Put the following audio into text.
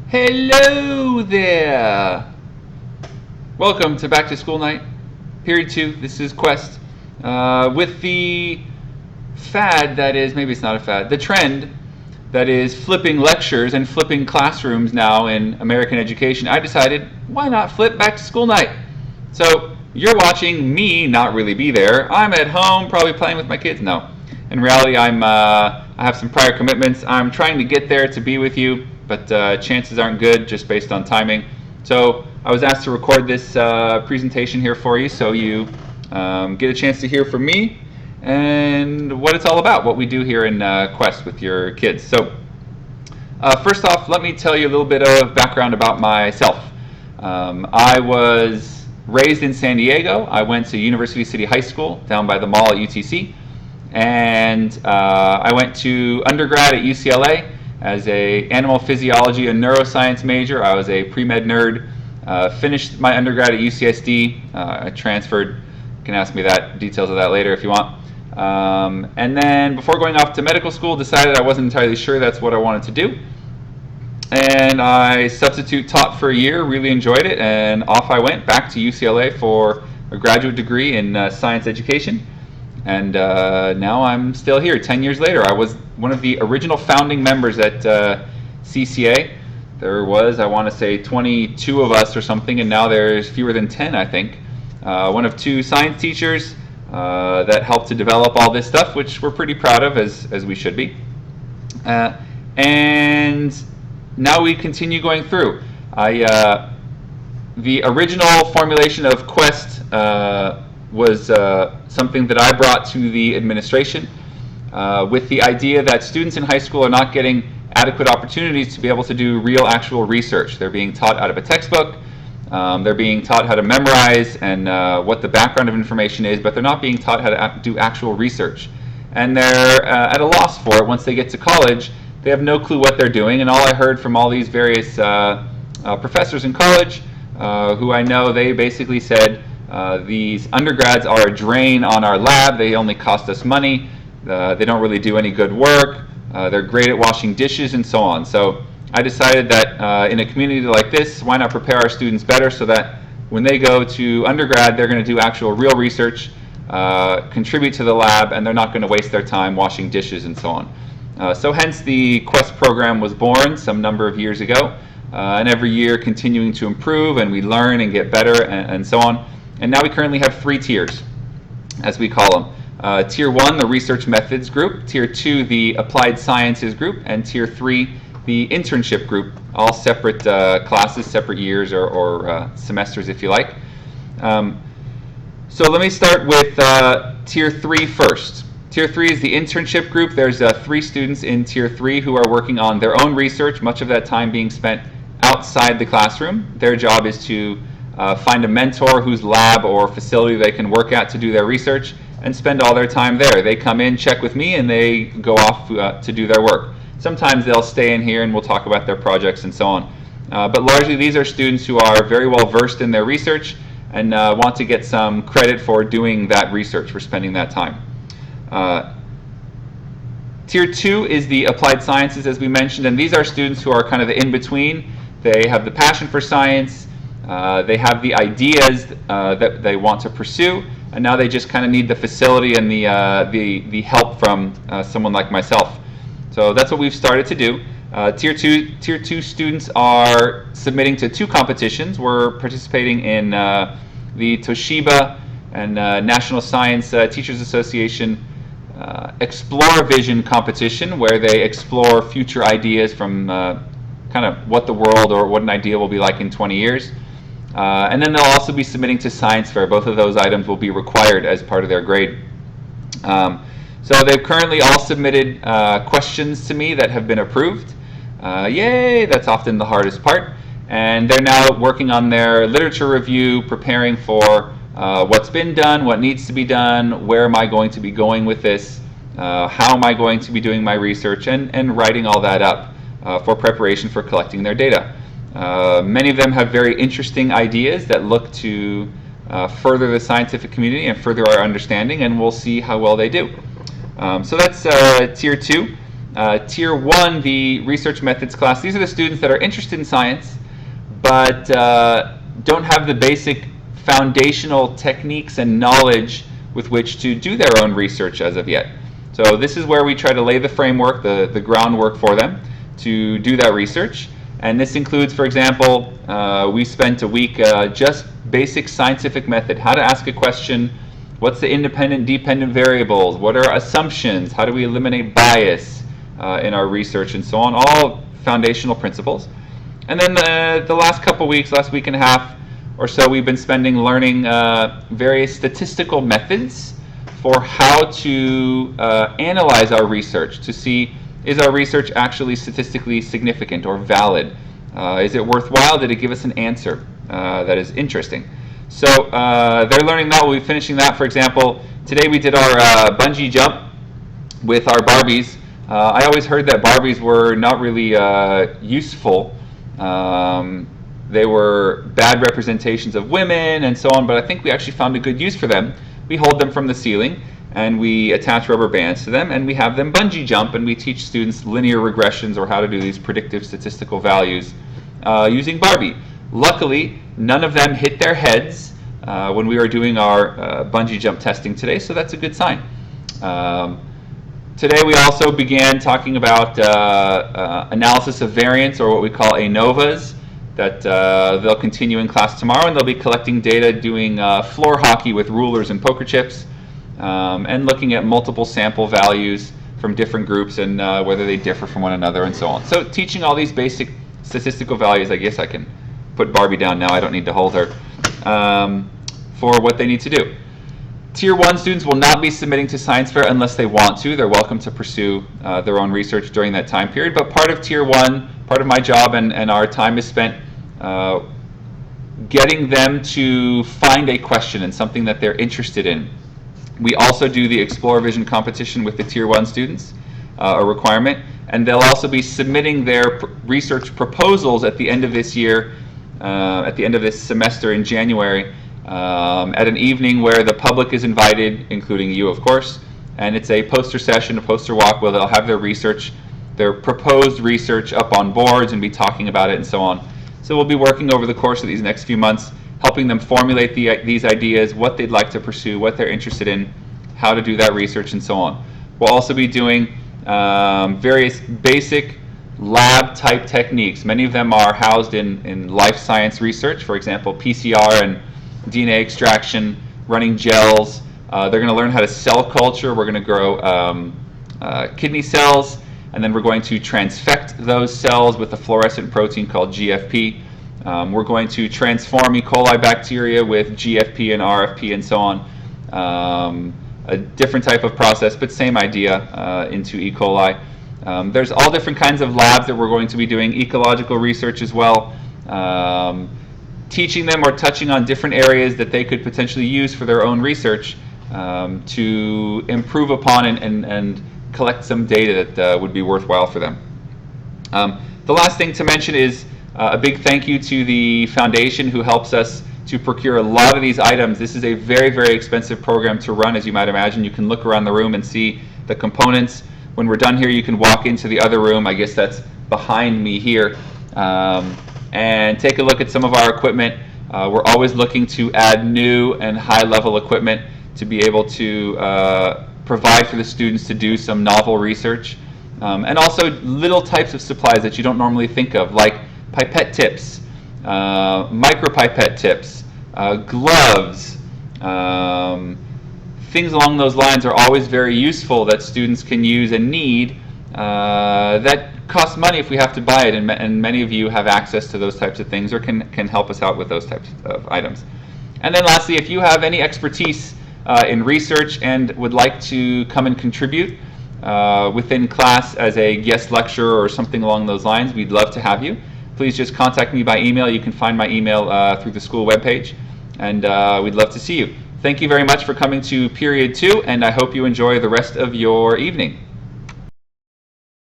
Hello there! Welcome to Back to School Night, Period 2. This is Quest. With the fad that is, maybe it's not a fad, the trend that is flipping lectures and flipping classrooms now in American education, I decided, why not flip Back to School Night? So, you're watching me not really be there. I'm at home, probably playing with my kids. No. In reality, I have some prior commitments. I'm trying to get there to be with you, but chances aren't good just based on timing. So I was asked to record this presentation here for you, so you get a chance to hear from me and what it's all about, what we do here in Quest with your kids. So first off, let me tell you a little bit of background about myself. I was raised in San Diego. I went to University City High School down by the mall at UTC. And I went to undergrad at UCLA as a animal physiology and neuroscience major. I was a pre-med nerd. Finished my undergrad at UCSD. I transferred. You can ask me details of that later if you want. And then before going off to medical school, decided I wasn't entirely sure that's what I wanted to do. And I substitute taught for a year, really enjoyed it, and off I went back to UCLA for a graduate degree in science education. And now I'm still here 10 years later. I was one of the original founding members at CCA. There was, I want to say, 22 of us or something, and now there's fewer than 10, I think. One of two science teachers that helped to develop all this stuff, which we're pretty proud of, as we should be. And now we continue going through. The original formulation of Quest was something that I brought to the administration with the idea that students in high school are not getting adequate opportunities to be able to do real actual research. They're being taught out of a textbook, they're being taught how to memorize and what the background of information is, but they're not being taught how to do actual research. And they're at a loss for it once they get to college. They have no clue what they're doing, and all I heard from all these various professors in college who I know, they basically said, these undergrads are a drain on our lab. They only cost us money. They don't really do any good work. They're great at washing dishes and so on. So I decided that in a community like this, why not prepare our students better so that when they go to undergrad, they're going to do actual real research, contribute to the lab, and they're not going to waste their time washing dishes and so on. So hence the Quest program was born some number of years ago, and every year continuing to improve, and we learn and get better and so on. And now we currently have 3 tiers, as we call them. Tier 1, the Research Methods group. Tier 2, the Applied Sciences group. And Tier 3, the Internship group. All separate classes, separate years or semesters, if you like. So let me start with Tier 3 first. Tier 3 is the Internship group. There's 3 students in Tier 3 who are working on their own research, much of that time being spent outside the classroom. Their job is to find a mentor whose lab or facility they can work at to do their research and spend all their time there. They come in, check with me, and they go off to do their work. Sometimes they'll stay in here and we'll talk about their projects and so on. But largely these are students who are very well versed in their research and want to get some credit for doing that research, for spending that time. Tier 2 is the Applied Sciences, as we mentioned, and these are students who are kind of the in-between. They have the passion for science, they have the ideas that they want to pursue, and now they just kind of need the facility and the help from someone like myself. So that's what we've started to do. Tier 2 students are submitting to 2 competitions. We're participating in the Toshiba and National Science Teachers Association Explore Vision competition, where they explore future ideas from kind of what the world or what an idea will be like in 20 years. And then they'll also be submitting to Science Fair. Both of those items will be required as part of their grade. So they've currently all submitted questions to me that have been approved. Yay, that's often the hardest part. And they're now working on their literature review, preparing for what's been done, what needs to be done, where am I going to be going with this, how am I going to be doing my research, and writing all that up for preparation for collecting their data. Many of them have very interesting ideas that look to further the scientific community and further our understanding, and we'll see how well they do. So that's Tier 2. Tier 1, the research methods class, these are the students that are interested in science, but don't have the basic foundational techniques and knowledge with which to do their own research as of yet. So this is where we try to lay the framework, the groundwork for them to do that research. And this includes, for example, we spent a week just basic scientific method, how to ask a question, what's the independent, dependent variables, what are assumptions, how do we eliminate bias in our research, and so on, all foundational principles. And then the last couple weeks, last week and a half or so, we've been spending learning various statistical methods for how to analyze our research to see, is our research actually statistically significant or valid? Is it worthwhile? Did it give us an answer that is interesting? So they're learning that. We'll be finishing that. For example, today we did our bungee jump with our Barbies. I always heard that Barbies were not really useful. They were bad representations of women and so on, but I think we actually found a good use for them. We hold them from the ceiling and we attach rubber bands to them and we have them bungee jump, and we teach students linear regressions or how to do these predictive statistical values using Barbie. Luckily, none of them hit their heads when we were doing our bungee jump testing today, so that's a good sign. Today we also began talking about analysis of variance, or what we call ANOVAs, that they'll continue in class tomorrow, and they'll be collecting data, doing floor hockey with rulers and poker chips, and looking at multiple sample values from different groups and whether they differ from one another and so on. So teaching all these basic statistical values, I guess I can put Barbie down now, I don't need to hold her, for what they need to do. Tier 1 students will not be submitting to science fair unless they want to. They're welcome to pursue their own research during that time period, but part of Tier 1, part of my job and our time is spent getting them to find a question and something that they're interested in. We also do the Explore Vision competition with the Tier 1 students, a requirement, and they'll also be submitting their research proposals at the end of this year, at the end of this semester in January, at an evening where the public is invited, including you, of course, and it's a poster session, a poster walk, where they'll have their research, their proposed research up on boards and be talking about it and so on. So we'll be working over the course of these next few months, helping them formulate these ideas, what they'd like to pursue, what they're interested in, how to do that research, and so on. We'll also be doing various basic lab-type techniques. Many of them are housed in life science research, for example, PCR and DNA extraction, running gels. They're going to learn how to cell culture. We're going to grow kidney cells, and then we're going to transfect those cells with a fluorescent protein called GFP. We're going to transform E. coli bacteria with GFP and RFP and so on. A different type of process, but same idea, into E. coli. There's all different kinds of labs that we're going to be doing, ecological research as well, teaching them or touching on different areas that they could potentially use for their own research to improve upon and collect some data that would be worthwhile for them. The last thing to mention is a big thank you to the foundation who helps us to procure a lot of these items. This is a very, very expensive program to run, as you might imagine. You can look around the room and see the components. When we're done here, you can walk into the other room, I guess that's behind me here, and take a look at some of our equipment. We're always looking to add new and high-level equipment to be able to provide for the students to do some novel research, and also little types of supplies that you don't normally think of, like pipette tips, micropipette tips, gloves, things along those lines are always very useful that students can use and need, that cost money if we have to buy it, and many of you have access to those types of things or can help us out with those types of items. And then lastly, if you have any expertise in research and would like to come and contribute within class as a guest lecturer or something along those lines, we'd love to have you. Please just contact me by email. You can find my email through the school webpage, and we'd love to see you. Thank you very much for coming to period 2, and I hope you enjoy the rest of your evening.